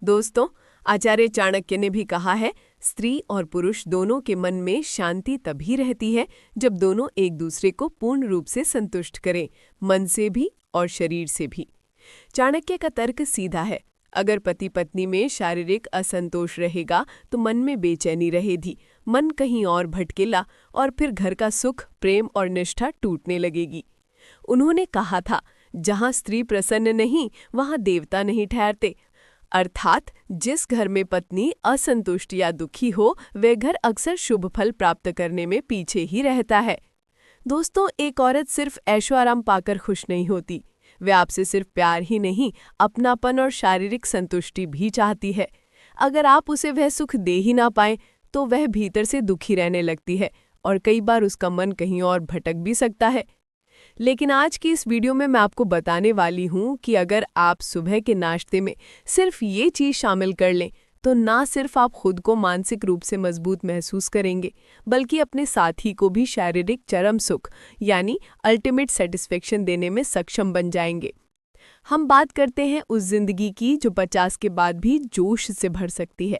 दोस्तों, आचार्य चाणक्य ने भी कहा है, स्त्री और पुरुष दोनों के मन में शांति तभी रहती है जब दोनों एक दूसरे को पूर्ण रूप से संतुष्ट करें, मन से भी और शरीर से भी। चाणक्य का तर्क सीधा है। अगर पति पत्नी में शारीरिक असंतोष रहेगा तो मन में बेचैनी रहेगी, मन कहीं और भटकेला और फिर घर का सुख, प्रेम और निष्ठा टूटने लगेगी। उन्होंने कहा था, जहाँ स्त्री प्रसन्न नहीं वहाँ देवता नहीं ठहरते। अर्थात जिस घर में पत्नी असंतुष्ट या दुखी हो, वह घर अक्सर शुभ फल प्राप्त करने में पीछे ही रहता है। दोस्तों, एक औरत सिर्फ ऐशो आराम पाकर खुश नहीं होती, वह आपसे सिर्फ प्यार ही नहीं, अपनापन और शारीरिक संतुष्टि भी चाहती है। अगर आप उसे वह सुख दे ही ना पाएं, तो वह भीतर से दुखी रहने लगती है और कई बार उसका मन कहीं और भटक भी सकता है। लेकिन आज की इस वीडियो में मैं आपको बताने वाली हूँ कि अगर आप सुबह के नाश्ते में सिर्फ ये चीज़ शामिल कर लें, तो ना सिर्फ आप खुद को मानसिक रूप से मजबूत महसूस करेंगे, बल्कि अपने साथी को भी शारीरिक चरम सुख यानी अल्टीमेट सेटिस्फेक्शन देने में सक्षम बन जाएंगे। हम बात करते हैं उस जिंदगी की जो 50 के बाद भी जोश से भर सकती है,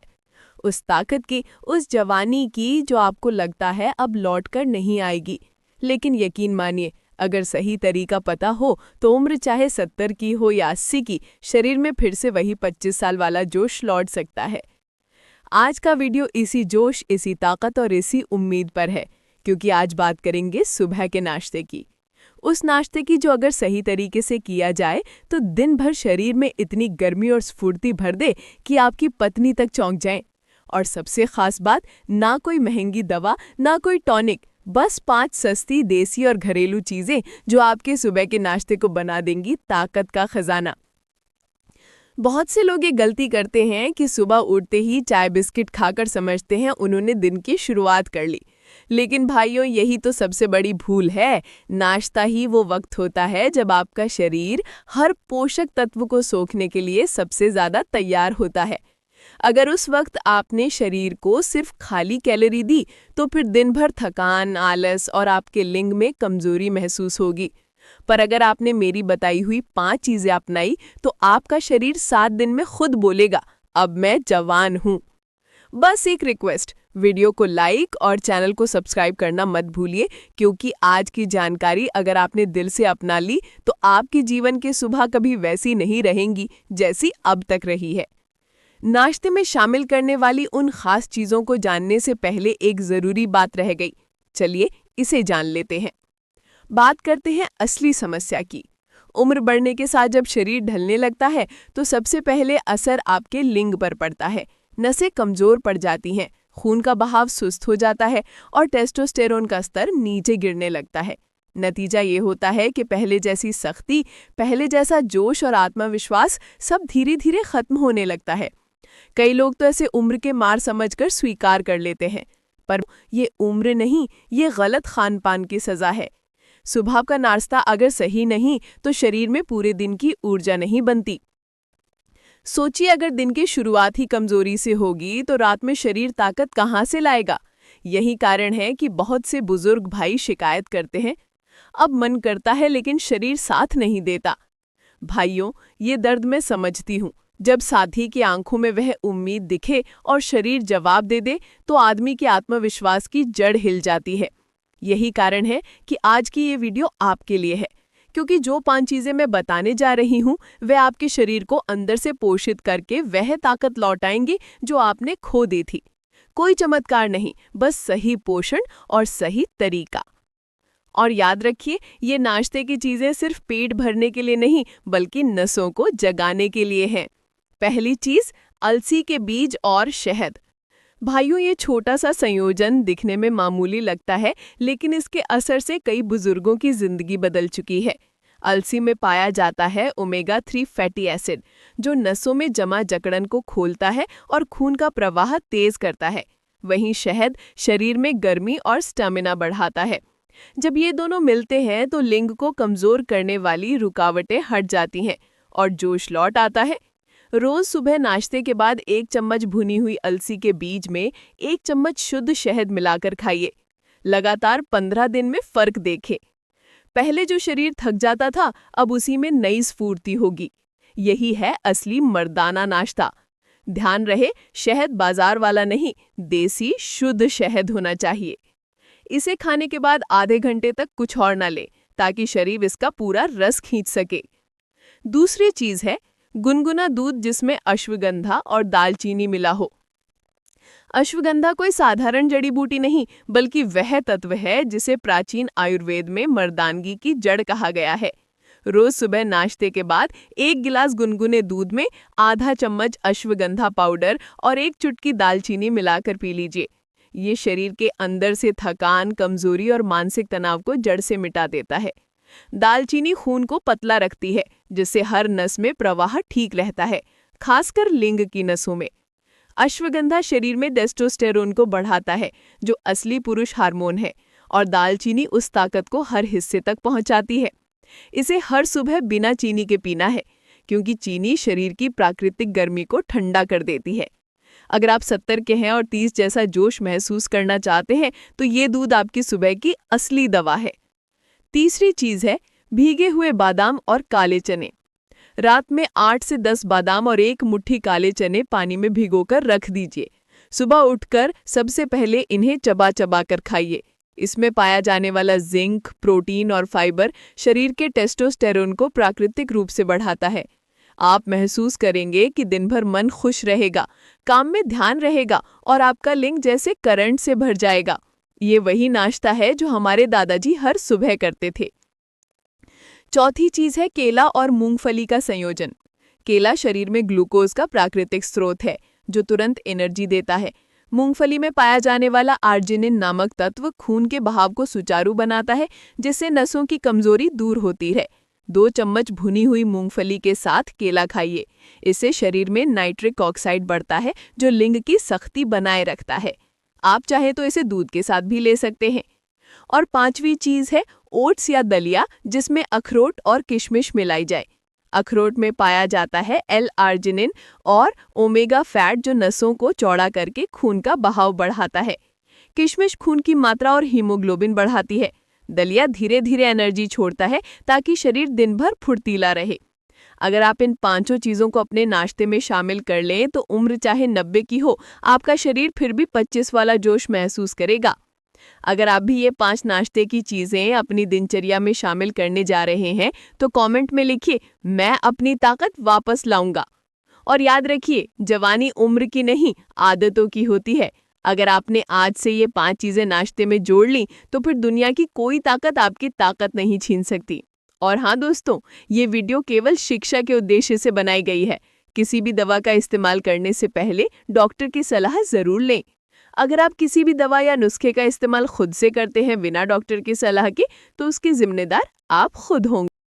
उस ताकत की, उस जवानी की जो आपको लगता है अब लौटकर नहीं आएगी। लेकिन यकीन मानिए, अगर सही तरीका पता हो तो उम्र चाहे 70 की हो या 80 की, शरीर में फिर से वही 25 साल वाला जोश लौट सकता है। आज का वीडियो इसी जोश, इसी ताकत और इसी उम्मीद पर है, क्योंकि आज बात करेंगे सुबह के नाश्ते की। उस नाश्ते की जो अगर सही तरीके से किया जाए तो दिन भर शरीर में इतनी गर्मी और स्फूर्ति भर दे कि आपकी पत्नी तक चौंक जाए। और सबसे खास बात, ना कोई महंगी दवा, ना कोई टॉनिक, बस 5 सस्ती देसी और घरेलू चीजें जो आपके सुबह के नाश्ते को बना देंगी ताकत का खजाना। बहुत से लोग ये गलती करते हैं कि सुबह उठते ही चाय बिस्किट खाकर समझते हैं उन्होंने दिन की शुरुआत कर ली। लेकिन भाइयों, यही तो सबसे बड़ी भूल है। नाश्ता ही वो वक्त होता है जब आपका शरीर हर पोषक तत्व को सोखने के लिए सबसे ज्यादा तैयार होता है। अगर उस वक्त आपने शरीर को सिर्फ खाली कैलोरी दी तो फिर दिन भर थकान, आलस और आपके लिंग में कमजोरी महसूस होगी। पर अगर आपने मेरी बताई हुई 5 चीजें अपनाई तो आपका शरीर 7 दिन में खुद बोलेगा, अब मैं जवान हूं। बस एक रिक्वेस्ट, वीडियो को लाइक और चैनल को सब्सक्राइब करना मत भूलिए, क्योंकि आज की जानकारी अगर आपने दिल से अपना ली तो आपके जीवन की सुबह कभी वैसी नहीं रहेंगी जैसी अब तक रही है। नाश्ते में शामिल करने वाली उन खास चीजों को जानने से पहले एक जरूरी बात रह गई। चलिए इसे जान लेते हैं। बात करते हैं असली समस्या की। उम्र बढ़ने के साथ जब शरीर ढलने लगता है तो सबसे पहले असर आपके लिंग पर पड़ता है। नसें कमजोर पड़ जाती हैं, खून का बहाव सुस्त हो जाता है और टेस्टोस्टेरोन का स्तर नीचे गिरने लगता है। नतीजा ये होता है कि पहले जैसी सख्ती, पहले जैसा जोश और आत्मविश्वास सब धीरे धीरे खत्म होने लगता है। कई लोग तो ऐसे उम्र के मार समझकर स्वीकार कर लेते हैं, पर ये उम्र नहीं, ये गलत खान पान की सजा है। सुबह का नाश्ता अगर सही नहीं तो शरीर में पूरे दिन की ऊर्जा नहीं बनती। सोचिए, अगर दिन की शुरुआत ही कमजोरी से होगी तो रात में शरीर ताकत कहाँ से लाएगा। यही कारण है कि बहुत से बुजुर्ग भाई शिकायत करते हैं, अब मन करता है लेकिन शरीर साथ नहीं देता। भाइयों, ये दर्द मैं समझती हूँ। जब साथी की आंखों में वह उम्मीद दिखे और शरीर जवाब दे दे तो आदमी के आत्मविश्वास की जड़ हिल जाती है। यही कारण है कि आज की ये वीडियो आपके लिए है, क्योंकि जो 5 चीजें मैं बताने जा रही हूँ वह आपके शरीर को अंदर से पोषित करके वह ताकत लौटाएंगी जो आपने खो दी थी। कोई चमत्कार नहीं, बस सही पोषण और सही तरीका। और याद रखिए, ये नाश्ते की चीजें सिर्फ पेट भरने के लिए नहीं, बल्कि नसों को जगाने के लिए हैं। पहली चीज, अलसी के बीज और शहद। भाइयों, ये छोटा सा संयोजन दिखने में मामूली लगता है, लेकिन इसके असर से कई बुजुर्गों की जिंदगी बदल चुकी है। अलसी में पाया जाता है ओमेगा 3 फैटी एसिड, जो नसों में जमा जकड़न को खोलता है और खून का प्रवाह तेज करता है। वहीं शहद शरीर में गर्मी और स्टेमिना बढ़ाता है। जब ये दोनों मिलते हैं तो लिंग को कमजोर करने वाली रुकावटें हट जाती हैं और जोश लौट आता है। रोज सुबह नाश्ते के बाद 1 चम्मच भुनी हुई अलसी के बीज में 1 चम्मच शुद्ध शहद मिलाकर खाइए। लगातार 15 दिन में फर्क देखें। पहले जो शरीर थक जाता था, अब उसी में नई स्फूर्ति होगी। यही है असली मर्दाना नाश्ता। ध्यान रहे, शहद बाजार वाला नहीं, देसी शुद्ध शहद होना चाहिए। इसे खाने के बाद आधे घंटे तक कुछ और ना ले, ताकि शरीर इसका पूरा रस खींच सके। दूसरी चीज है गुनगुना दूध जिसमें अश्वगंधा और दालचीनी मिला हो। अश्वगंधा कोई साधारण जड़ी बूटी नहीं, बल्कि वह तत्व है जिसे प्राचीन आयुर्वेद में मर्दानगी की जड़ कहा गया है। रोज सुबह नाश्ते के बाद 1 गिलास गुनगुने दूध में आधा चम्मच अश्वगंधा पाउडर और 1 चुटकी दालचीनी मिलाकर पी लीजिए। ये शरीर के अंदर से थकान, कमजोरी और मानसिक तनाव को जड़ से मिटा देता है। दालचीनी खून को पतला रखती है, जिससे हर नस में प्रवाह ठीक रहता है, खासकर लिंग की नसों में। अश्वगंधा शरीर में टेस्टोस्टेरोन को बढ़ाता है, जो असली पुरुष हार्मोन है, और दालचीनी उस ताकत को हर हिस्से तक पहुंचाती है। इसे हर सुबह बिना चीनी के पीना है, क्योंकि चीनी शरीर की प्राकृतिक गर्मी को ठंडा कर देती है। अगर आप 70 के हैं और 30 जैसा जोश महसूस करना चाहते हैं, तो ये दूध आपकी सुबह की असली दवा है। तीसरी चीज है भीगे हुए बादाम और काले चने। रात में 8 से 10 बादाम और 1 मुट्ठी काले चने पानी में भिगोकर रख दीजिए। सुबह उठकर सबसे पहले इन्हें चबा चबा कर खाइए। इसमें पाया जाने वाला जिंक, प्रोटीन और फाइबर शरीर के टेस्टोस्टेरोन को प्राकृतिक रूप से बढ़ाता है। आप महसूस करेंगे कि दिन भर मन खुश रहेगा, काम में ध्यान रहेगा और आपका लिंग जैसे करंट से भर जाएगा। ये वही नाश्ता है जो हमारे दादाजी हर सुबह करते थे। चौथी चीज है केला और मूंगफली का संयोजन। केला शरीर में ग्लूकोज का प्राकृतिक स्रोत है, जो तुरंत एनर्जी देता है। मूंगफली में पाया जाने वाला आर्जिनिन नामक तत्व खून के बहाव को सुचारू बनाता है, जिससे नसों की कमजोरी दूर होती है। 2 चम्मच भुनी हुई मूंगफली के साथ केला खाइए। इससे शरीर में नाइट्रिक ऑक्साइड बढ़ता है, जो लिंग की सख्ती बनाए रखता है। आप चाहे तो इसे दूध के साथ भी ले सकते हैं। और 5वीं चीज है ओट्स या दलिया, जिसमें अखरोट और किशमिश मिलाई जाए। अखरोट में पाया जाता है L-आर्जिनिन और ओमेगा फैट, जो नसों को चौड़ा करके खून का बहाव बढ़ाता है। किशमिश खून की मात्रा और हीमोग्लोबिन बढ़ाती है। दलिया धीरे धीरे एनर्जी छोड़ता है, ताकि शरीर दिन भर फुर्तीला रहे। अगर आप इन 5 चीजों को अपने नाश्ते में शामिल कर लें, तो उम्र चाहे 90 की हो, आपका शरीर फिर भी 25 वाला जोश महसूस करेगा। अगर आप भी ये 5 नाश्ते की चीजें अपनी दिनचर्या में शामिल करने जा रहे हैं, तो कमेंट में लिखिए, मैं अपनी ताकत वापस लाऊंगा। और याद रखिए, जवानी उम्र की नहीं, आदतों की होती है। अगर आपने आज से ये 5 चीजें नाश्ते में जोड़ ली, तो फिर दुनिया की कोई ताकत आपकी ताकत नहीं छीन सकती। और हाँ दोस्तों, ये वीडियो केवल शिक्षा के उद्देश्य से बनाई गई है। किसी भी दवा का इस्तेमाल करने से पहले डॉक्टर की सलाह जरूर लें। अगर आप किसी भी दवा या नुस्खे का इस्तेमाल खुद से करते हैं बिना डॉक्टर की सलाह के, तो उसके जिम्मेदार आप खुद होंगे।